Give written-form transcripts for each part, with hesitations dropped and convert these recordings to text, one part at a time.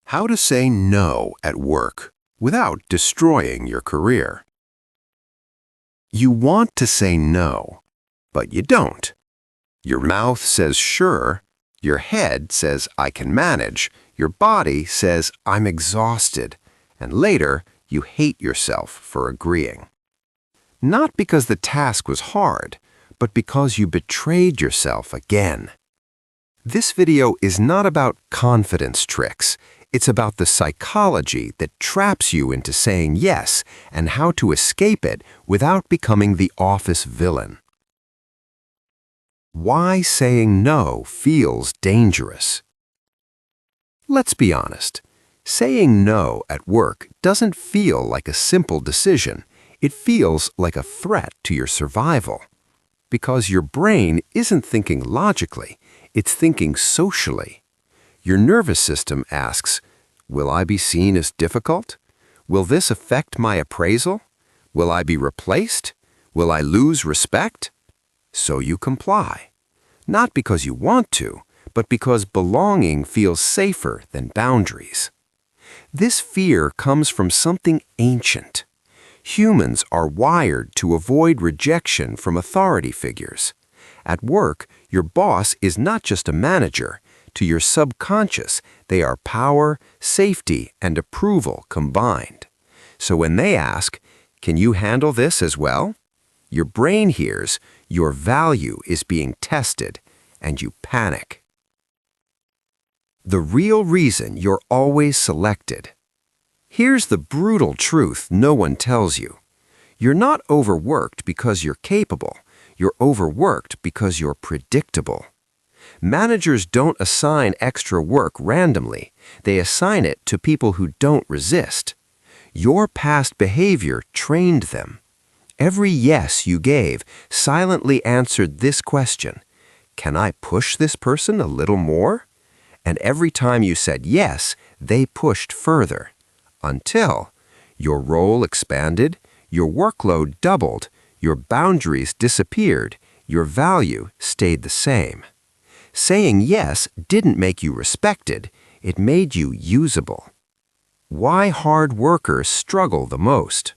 How to say no at work without destroying your career. You want to say no, but you don't. Your mouth says sure, your head says I can manage, your body says I'm exhausted, and later you hate yourself for agreeing. Not because the task was hard, but because you betrayed yourself again. This video is not about confidence tricks. It's about the psychology that traps you into saying yes and how to escape it without becoming the office villain. Why saying no feels dangerous. Let's be honest. Saying no at work doesn't feel like a simple decision. It feels like a threat to your survival. Because your brain isn't thinking logically, it's thinking socially. Your nervous system asks, will I be seen as difficult? Will this affect my appraisal? Will I be replaced? Will I lose respect? So you comply. Not because you want to, but because belonging feels safer than boundaries. This fear comes from something ancient. Humans are wired to avoid rejection from authority figures. At work, your boss is not just a manager. To your subconscious, they are power, safety, and approval combined. So when they ask, can you handle this as well? Your brain hears your value is being tested, and you panic. The real reason you're always selected. Here's the brutal truth no one tells you. You're not overworked because you're capable. You're overworked because you're predictable. Managers don't assign extra work randomly. They assign it to people who don't resist. Your past behavior trained them. Every yes you gave silently answered this question: can I push this person a little more? And every time you said yes, they pushed further. Until your role expanded, your workload doubled, your boundaries disappeared, your value stayed the same. Saying yes didn't make you respected, it made you usable. Why hard workers struggle the most?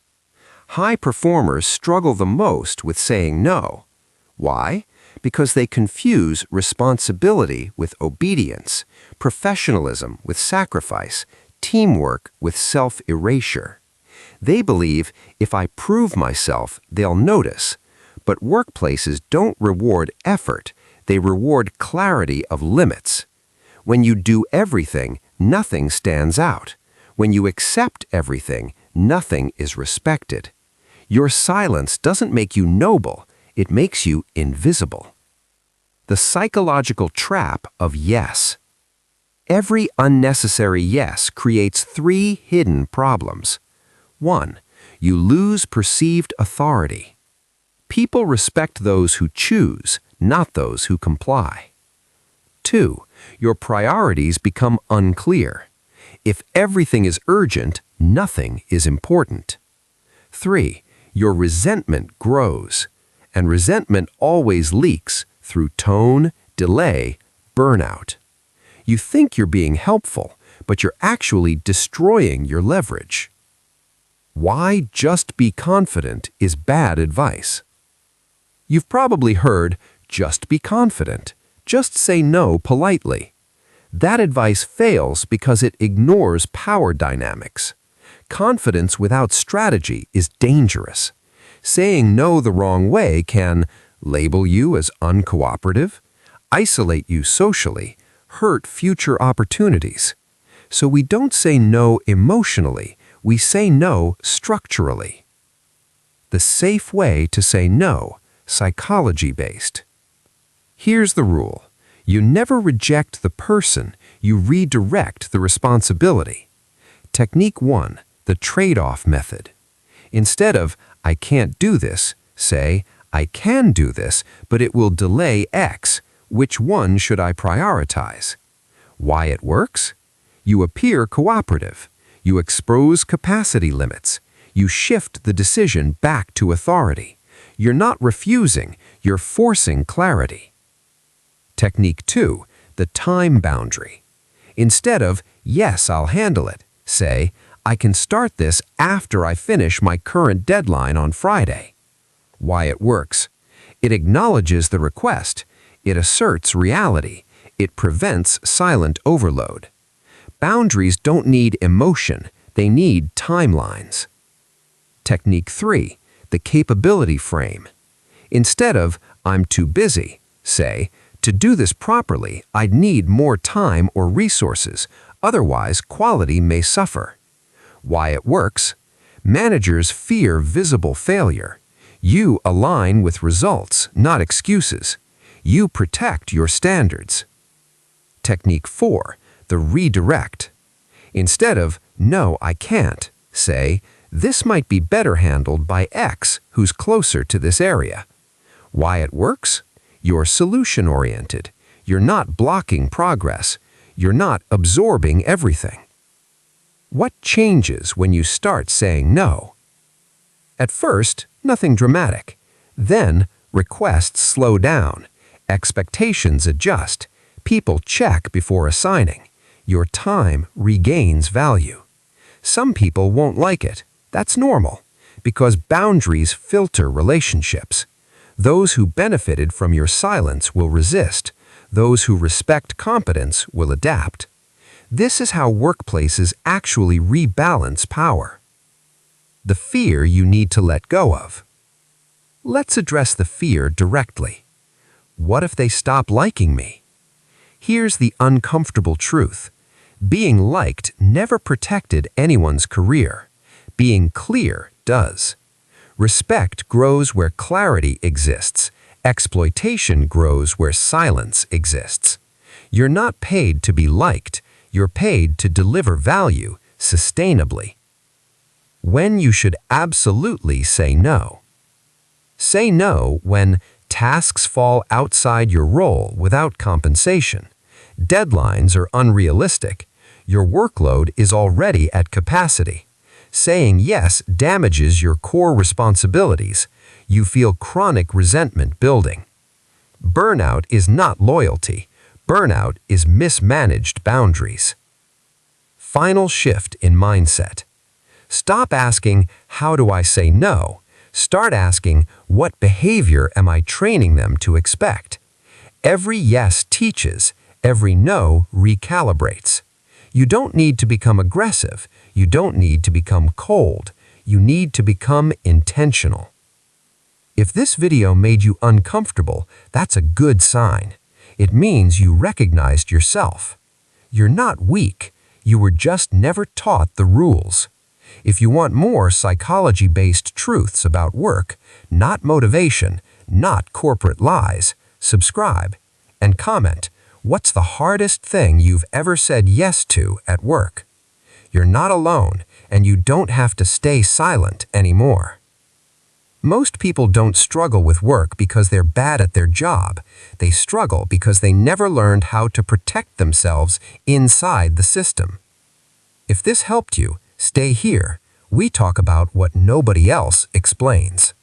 High performers struggle the most with saying no. Why? Because they confuse responsibility with obedience, professionalism with sacrifice, teamwork with self-erasure. They believe if I prove myself, they'll notice. But workplaces don't reward effort. They reward clarity of limits. When you do everything, nothing stands out. When you accept everything, nothing is respected. Your silence doesn't make you noble, it makes you invisible. The psychological trap of yes. Every unnecessary yes creates 3 hidden problems. 1. You lose perceived authority. People respect those who choose, not those who comply. 2. Your priorities become unclear. If everything is urgent, nothing is important. 3. Your resentment grows, and resentment always leaks through tone, delay, burnout. You think you're being helpful, but you're actually destroying your leverage. Why just be confident is bad advice. You've probably heard, just be confident. Just say no politely. That advice fails because it ignores power dynamics. Confidence without strategy is dangerous. Saying no the wrong way can label you as uncooperative, isolate you socially, hurt future opportunities. So we don't say no emotionally, we say no structurally. The safe way to say no, psychology-based. Here's the rule. You never reject the person, you redirect the responsibility. Technique 1, the trade-off method. Instead of, I can't do this, say, I can do this, but it will delay X. Which one should I prioritize? Why it works? You appear cooperative. You expose capacity limits. You shift the decision back to authority. You're not refusing, you're forcing clarity. Technique 2, the time boundary. Instead of, yes, I'll handle it. Say, I can start this after I finish my current deadline on Friday. Why it works. It acknowledges the request. It asserts reality. It prevents silent overload. Boundaries don't need emotion. They need timelines. Technique 3. The capability frame. Instead of, I'm too busy, say, to do this properly, I'd need more time or resources, otherwise quality may suffer. Why it works. Managers fear visible failure. You align with results, not excuses. You protect your standards. Technique 4. The redirect. Instead of, no, I can't, say, this might be better handled by X who's closer to this area. Why it works? You're solution-oriented. You're not blocking progress. You're not absorbing everything. What changes when you start saying no? At first, nothing dramatic. Then, requests slow down. Expectations adjust. People check before assigning. Your time regains value. Some people won't like it. That's normal, because boundaries filter relationships. Those who benefited from your silence will resist. Those who respect competence will adapt. This is how workplaces actually rebalance power. The fear you need to let go of. Let's address the fear directly. What if they stop liking me? Here's the uncomfortable truth. Being liked never protected anyone's career. Being clear does. Respect grows where clarity exists. Exploitation grows where silence exists. You're not paid to be liked. You're paid to deliver value sustainably. When you should absolutely say no. Say no when tasks fall outside your role without compensation. Deadlines are unrealistic. Your workload is already at capacity. Saying yes damages your core responsibilities. You feel chronic resentment building. Burnout is not loyalty. Burnout is mismanaged boundaries. Final shift in mindset. Stop asking, how do I say no? Start asking, what behavior am I training them to expect? Every yes teaches. Every no recalibrates. You don't need to become aggressive. You don't need to become cold. You need to become intentional. If this video made you uncomfortable, that's a good sign. It means you recognized yourself. You're not weak. You were just never taught the rules. If you want more psychology-based truths about work, not motivation, not corporate lies, subscribe and comment. What's the hardest thing you've ever said yes to at work? You're not alone, and you don't have to stay silent anymore. Most people don't struggle with work because they're bad at their job. They struggle because they never learned how to protect themselves inside the system. If this helped you, stay here. We talk about what nobody else explains.